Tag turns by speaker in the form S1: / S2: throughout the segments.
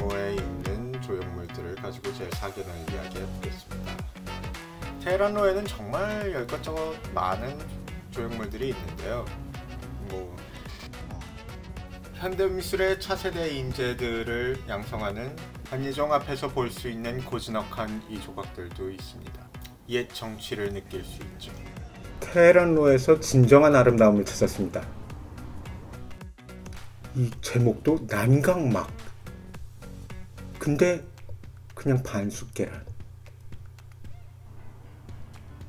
S1: 로에 있는 조형물들을 가지고 제 사견을 이야기해 보겠습니다. 테헤란 로에는 정말 이것저것 많은 조형물들이 있는데요. 현대미술의 차세대 인재들을 양성하는 한예종 앞에서 볼 수 있는 고즈넉한 이 조각들도 있습니다. 옛 정취를 느낄 수 있죠.
S2: 테헤란 로에서 진정한 아름다움을 찾았습니다. 이 제목도 난강막. 근데 그냥 반숙 계란.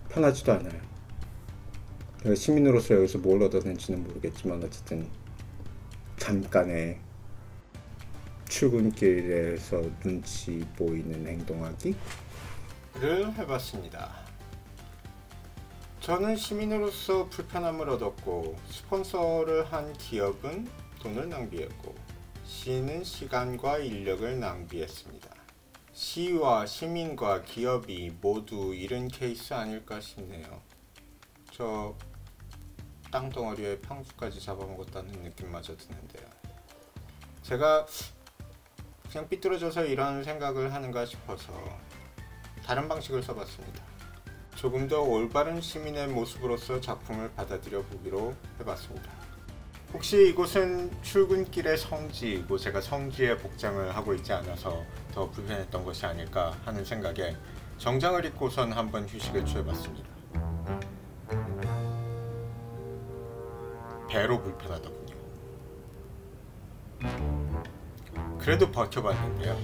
S2: 편하지도 않아요. 내가 시민으로서 여기서 뭘 얻었는지는 모르겠지만 어쨌든 잠깐의 출근길에서 눈치 보이는 행동하기를
S1: 해봤습니다. 저는 시민으로서 불편함을 얻었고, 스폰서를 한 기업은 돈을 낭비했고, 시는 시간과 인력을 낭비했습니다. 시와 시민과 기업이 모두 이런 케이스 아닐까 싶네요. 저 땅덩어리에 평수까지 잡아먹었다는 느낌마저 드는데요. 제가 그냥 삐뚤어져서 이런 생각을 하는가 싶어서 다른 방식을 써봤습니다. 조금 더 올바른 시민의 모습으로서 작품을 받아들여 보기로 해봤습니다. 혹시 이곳은 출근길의 성지이고 제가 성지에 복장을 하고 있지 않아서 더 불편했던 것이 아닐까 하는 생각에 정장을 입고선 한번 휴식을 취해봤습니다. 배로 불편하더군요. 그래도 버텨봤는데요.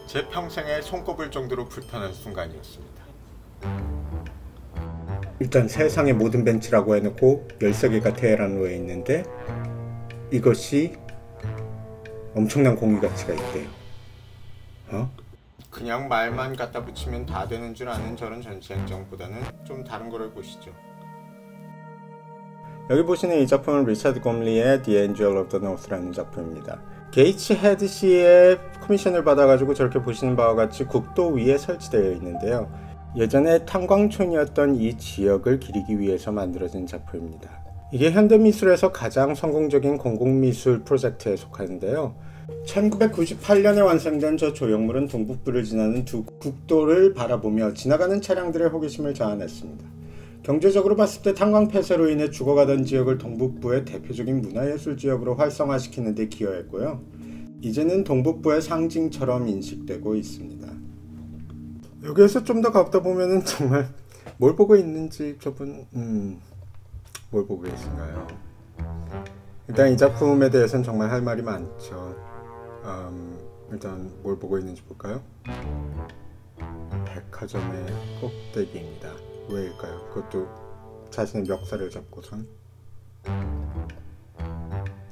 S1: 제 평생에 손꼽을 정도로 불편한 순간이었습니다.
S2: 일단 세상의 모든 벤치라고 해놓고 13개가 테헤란 로에 있는데 이것이 엄청난 공유 가치가 있대요.
S1: 그냥 말만 갖다 붙이면 다 되는 줄 아는 저런 전시행정보다는 좀 다른 거를 보시죠.
S2: 여기 보시는 이 작품은 리차드 곰리의 The Angel of the North라는 작품입니다. 게이츠 헤드 씨의 커미션을 받아가지고 저렇게 보시는 바와 같이 국도 위에 설치되어 있는데요. 예전에 탄광촌이었던 이 지역을 기리기 위해서 만들어진 작품입니다. 이게 현대미술에서 가장 성공적인 공공미술 프로젝트에 속하는데요. 1998년에 완성된 저 조형물은 동북부를 지나는 두 국도를 바라보며 지나가는 차량들의 호기심을 자아냈습니다. 경제적으로 봤을 때 탄광 폐쇄로 인해 죽어가던 지역을 동북부의 대표적인 문화예술 지역으로 활성화시키는 데 기여했고요. 이제는 동북부의 상징처럼 인식되고 있습니다. 여기에서 좀 더 가보다 보면은 정말 뭘 보고 있는지 저분 뭘 보고 계신가요? 일단 이 작품에 대해서는 정말 할 말이 많죠. 일단 뭘 보고 있는지 볼까요? 백화점의 꼭대기입니다. 왜일까요? 그것도 자신의 멱살을 잡고선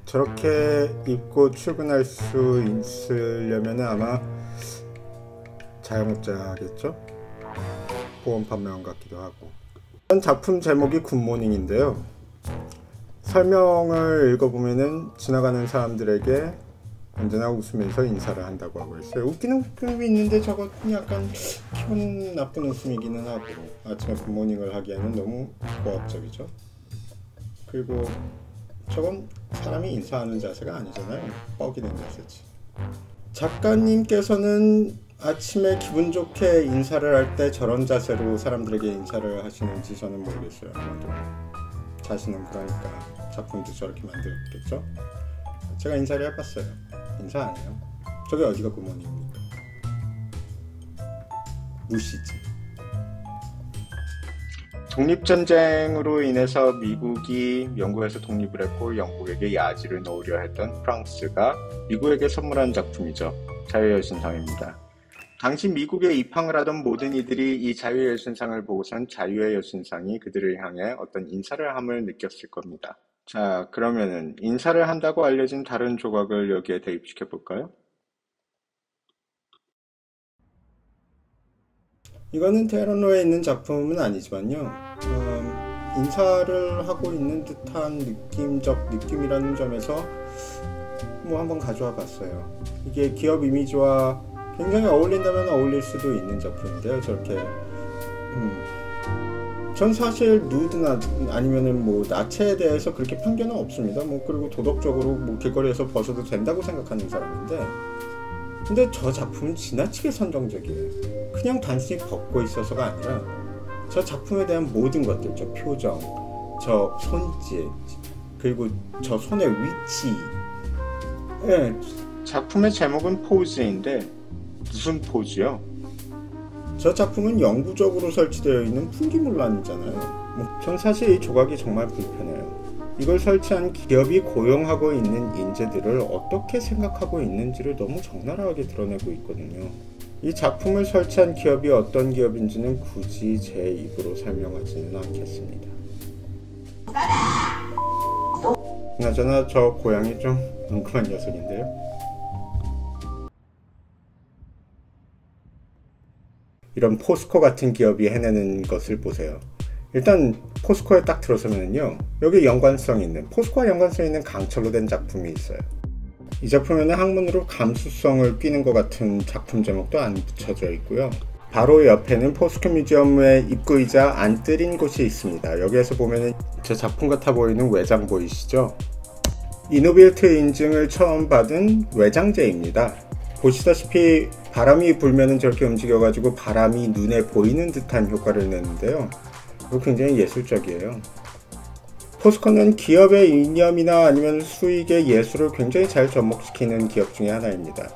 S2: 저렇게 입고 출근할 수 있으려면 아마 자영업자겠죠? 보험 판매원 같기도 하고. 작품 제목이 굿모닝인데요. 설명을 읽어보면은 지나가는 사람들에게 언제나 웃으면서 인사를 한다고 하고 있어요. 웃기는 웃음이 있는데 저건 약간 기분 나쁜 웃음이기는 하고 아침에 굿모닝을 하기에는 너무 고압적이죠. 그리고 저건 사람이 인사하는 자세가 아니잖아요. 뻐기는 자세지. 작가님께서는 아침에 기분 좋게 인사를 할 때 저런 자세로 사람들에게 인사를 하시는지 저는 모르겠어요. 아마도 자신은 그러니까 작품도 저렇게 만들었겠죠. 제가 인사를 해봤어요. 인사 아니에요. 저게 어디가 굿모닝입니까? 무시지. 독립전쟁으로 인해서 미국이 영국에서 독립을 했고 영국에게 야지를 놓으려 했던 프랑스가 미국에게 선물한 작품이죠. 자유의 여신상입니다. 당시 미국에 입항을 하던 모든 이들이 이 자유의 여신상을 보고선 자유의 여신상이 그들을 향해 어떤 인사를 함을 느꼈을 겁니다. 자, 그러면은 인사를 한다고 알려진 다른 조각을 여기에 대입시켜 볼까요? 이거는 테헤란 로에 있는 작품은 아니지만요. 인사를 하고 있는 듯한 느낌이라는 점에서 뭐 한번 가져와 봤어요. 이게 기업 이미지와 굉장히 어울린다면 어울릴 수도 있는 작품인데요. 저렇게 전 사실 누드나 아니면은 뭐 나체에 대해서 그렇게 편견은 없습니다. 뭐 그리고 도덕적으로 뭐 길거리에서 벗어도 된다고 생각하는 사람인데, 근데 저 작품은 지나치게 선정적이에요. 그냥 단순히 벗고 있어서가 아니라 저 작품에 대한 모든 것들, 저 표정, 저 손짓, 그리고 저 손의 위치. 네, 작품의 제목은 포즈인데 무슨 포즈요? 저 작품은 영구적으로 설치되어 있는 풍기문란이잖아요. 전 사실 이 조각이 정말 불편해요. 이걸 설치한 기업이 고용하고 있는 인재들을 어떻게 생각하고 있는지를 너무 적나라하게 드러내고 있거든요. 이 작품을 설치한 기업이 어떤 기업인지는 굳이 제 입으로 설명하지는 않겠습니다. 그나저나 저 고양이 좀 엉큼한 녀석인데요. 이런 포스코 같은 기업이 해내는 것을 보세요. 일단 포스코에 딱 들어서면요, 여기 연관성 있는, 포스코와 연관성 있는 강철로 된 작품이 있어요. 이 작품에는 학문으로 감수성을 띠는 것 같은 작품 제목도 안 붙여져 있고요. 바로 옆에는 포스코 뮤지엄의 입구이자 안뜰인 곳이 있습니다. 여기에서 보면은 저 작품 같아 보이는 외장 보이시죠? 이노빌트 인증을 처음 받은 외장재입니다. 보시다시피 바람이 불면은 저렇게 움직여가지고 바람이 눈에 보이는 듯한 효과를 내는데요. 이거 굉장히 예술적이에요. 포스코는 기업의 이념이나 아니면 수익의 예술을 굉장히 잘 접목시키는 기업 중에 하나입니다.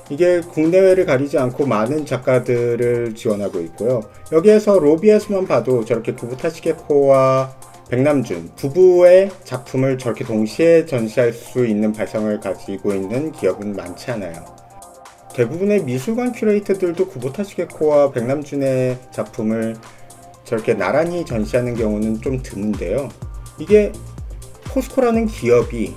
S2: 이게 국내외를 가리지 않고 많은 작가들을 지원하고 있고요. 여기에서 로비에서만 봐도 저렇게 구부타시게코와 백남준 부부의 작품을 저렇게 동시에 전시할 수 있는 발상을 가지고 있는 기업은 많지 않아요. 대부분의 미술관 큐레이터들도 구부타시게코와 백남준의 작품을 저렇게 나란히 전시하는 경우는 좀 드문데요. 이게 포스코라는 기업이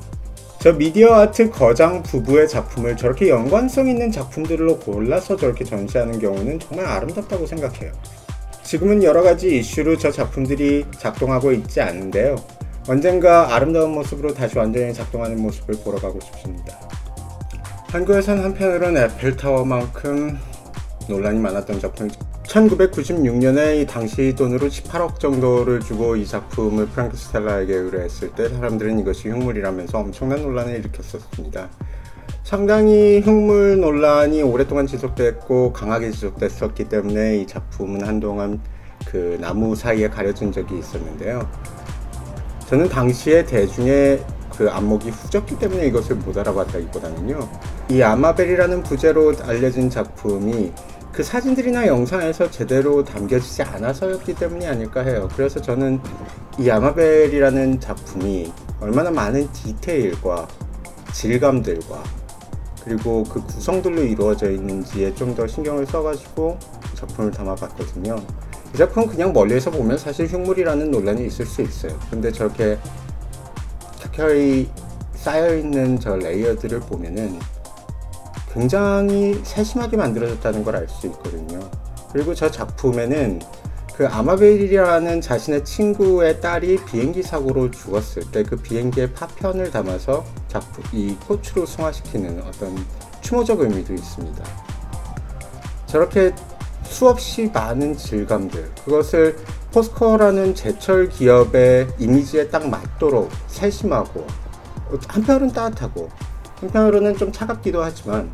S2: 저 미디어 아트 거장 부부의 작품을 저렇게 연관성 있는 작품들로 골라서 저렇게 전시하는 경우는 정말 아름답다고 생각해요. 지금은 여러가지 이슈로 저 작품들이 작동하고 있지 않은데요. 언젠가 아름다운 모습으로 다시 완전히 작동하는 모습을 보러 가고 싶습니다. 한국에선 한편으로는 에펠타워만큼 논란이 많았던 작품이 1996년에 이 당시 돈으로 18억 정도를 주고 이 작품을 프랑크 스텔라에게 의뢰했을 때 사람들은 이것이 흉물이라면서 엄청난 논란을 일으켰었습니다. 상당히 흉물 논란이 오랫동안 지속됐고 강하게 지속됐었기 때문에 이 작품은 한동안 그 나무 사이에 가려진 적이 있었는데요. 저는 당시에 대중의 그 안목이 후졌기 때문에 이것을 못 알아봤다기보다는요, 이 아마벨이라는 부제로 알려진 작품이 그 사진들이나 영상에서 제대로 담겨지지 않아서였기 때문이 아닐까 해요. 그래서 저는 이 아마벨이라는 작품이 얼마나 많은 디테일과 질감들과 그리고 그 구성들로 이루어져 있는지에 좀 더 신경을 써가지고 작품을 담아봤거든요. 이 작품은 그냥 멀리서 보면 사실 흉물이라는 논란이 있을 수 있어요. 근데 저렇게 켜켜이 쌓여있는 저 레이어들을 보면은 굉장히 세심하게 만들어졌다는 걸 알 수 있거든요. 그리고 저 작품에는 그 아마벨이라는 자신의 친구의 딸이 비행기 사고로 죽었을 때 그 비행기의 파편을 담아서 이 꽃으로 승화시키는 어떤 추모적 의미도 있습니다. 저렇게 수없이 많은 질감들, 그것을 포스코라는 제철 기업의 이미지에 딱 맞도록 세심하고, 한편으로는 따뜻하고 한편으로는 좀 차갑기도 하지만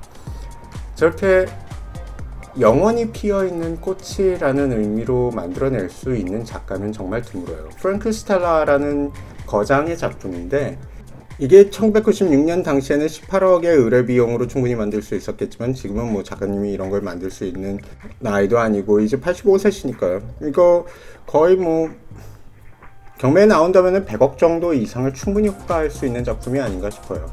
S2: 저렇게 영원히 피어있는 꽃이라는 의미로 만들어낼 수 있는 작가는 정말 드물어요. 프랑크 스텔라라는 거장의 작품인데, 이게 1996년 당시에는 18억의 의뢰 비용으로 충분히 만들 수 있었겠지만 지금은 뭐 작가님이 이런 걸 만들 수 있는 나이도 아니고 이제 85세시니까요. 이거 거의 뭐 경매에 나온다면 100억 정도 이상을 충분히 호가할 수 있는 작품이 아닌가 싶어요.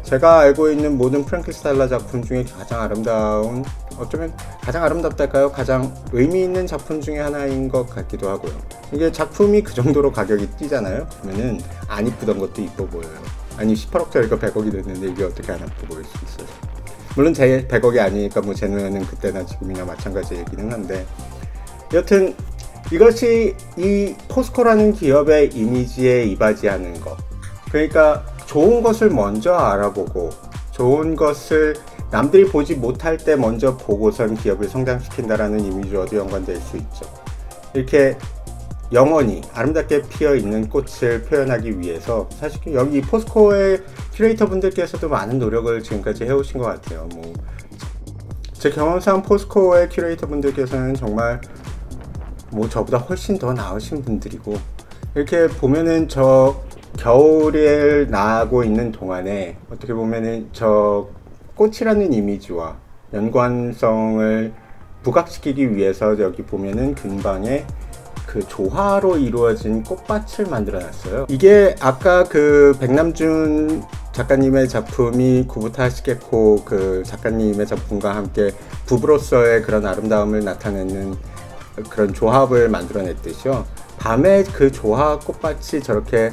S2: 제가 알고 있는 모든 프랑크 스텔라 작품 중에 가장 아름다운, 어쩌면 가장 아름답달까요? 가장 의미 있는 작품 중에 하나인 것 같기도 하고요. 이게 작품이 그 정도로 가격이 뛰잖아요. 그러면은 안 이쁘던 것도 이뻐 보여요. 아니 18억짜리가 100억이 됐는데 이게 어떻게 안 이뻐 보일 수 있어요. 물론 제 100억이 아니니까 뭐 제 눈에는 그때나 지금이나 마찬가지 얘기는 한데, 여튼 이것이 이 포스코라는 기업의 이미지에 이바지하는 것, 그러니까 좋은 것을 먼저 알아보고 좋은 것을 남들이 보지 못할 때 먼저 보고선 기업을 성장시킨다라는 이미지와도 연관될 수 있죠. 이렇게 영원히 아름답게 피어 있는 꽃을 표현하기 위해서 사실 여기 포스코의 큐레이터 분들께서도 많은 노력을 지금까지 해오신 것 같아요. 제 경험상 포스코의 큐레이터 분들께서는 정말 저보다 훨씬 더 나으신 분들이고, 이렇게 보면은 저 겨울에 나고 있는 동안에 어떻게 보면은 저 꽃이라는 이미지와 연관성을 부각시키기 위해서 여기 보면은 근방에 그 조화로 이루어진 꽃밭을 만들어 놨어요. 이게 아까 그 백남준 작가님의 작품이 구부타 시게코 그 작가님의 작품과 함께 부부로서의 그런 아름다움을 나타내는 그런 조합을 만들어냈듯이요. 밤에 그 조화 꽃밭이 저렇게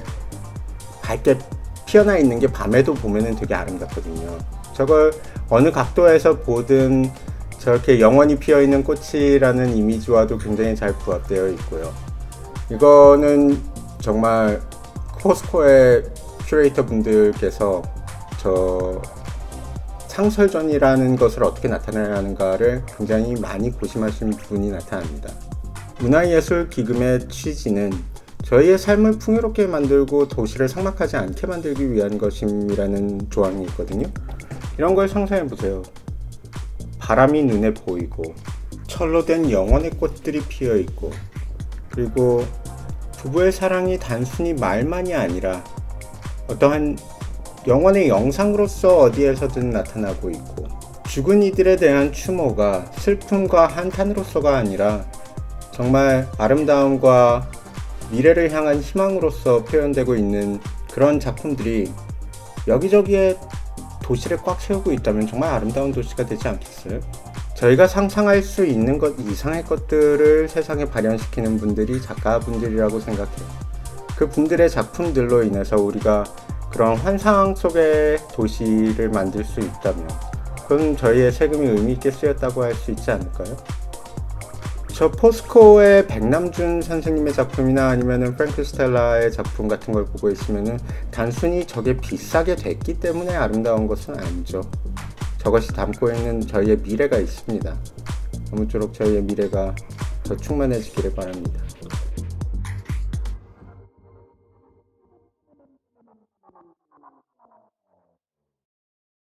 S2: 밝게 피어나 있는 게 밤에도 보면은 되게 아름답거든요. 저걸 어느 각도에서 보든 저렇게 영원히 피어있는 꽃이라는 이미지와도 굉장히 잘 부합되어 있고요. 이거는 정말 포스코의 큐레이터 분들께서 저 상설전이라는 것을 어떻게 나타내는가를 굉장히 많이 고심하신 분이 나타납니다. 문화예술 기금의 취지는 저희의 삶을 풍요롭게 만들고 도시를 삭막하지 않게 만들기 위한 것임이라는 조항이 있거든요. 이런 걸 상상해 보세요. 바람이 눈에 보이고 철로 된 영원의 꽃들이 피어 있고, 그리고 부부의 사랑이 단순히 말만이 아니라 어떠한 영원의 영상으로서 어디에서든 나타나고 있고, 죽은 이들에 대한 추모가 슬픔과 한탄으로서가 아니라 정말 아름다움과 미래를 향한 희망으로서 표현되고 있는 그런 작품들이 여기저기에 도시를 꽉 채우고 있다면 정말 아름다운 도시가 되지 않겠어요? 저희가 상상할 수 있는 것 이상의 것들을 세상에 발현시키는 분들이 작가분들이라고 생각해요. 그 분들의 작품들로 인해서 우리가 그런 환상 속의 도시를 만들 수 있다면 그건 저희의 세금이 의미 있게 쓰였다고 할 수 있지 않을까요? 저 포스코의 백남준 선생님의 작품이나 아니면은 프랭크 스텔라의 작품 같은 걸 보고 있으면은 단순히 저게 비싸게 됐기 때문에 아름다운 것은 아니죠. 저것이 담고 있는 저희의 미래가 있습니다. 아무쪼록 저희의 미래가 더 충만해지기를 바랍니다.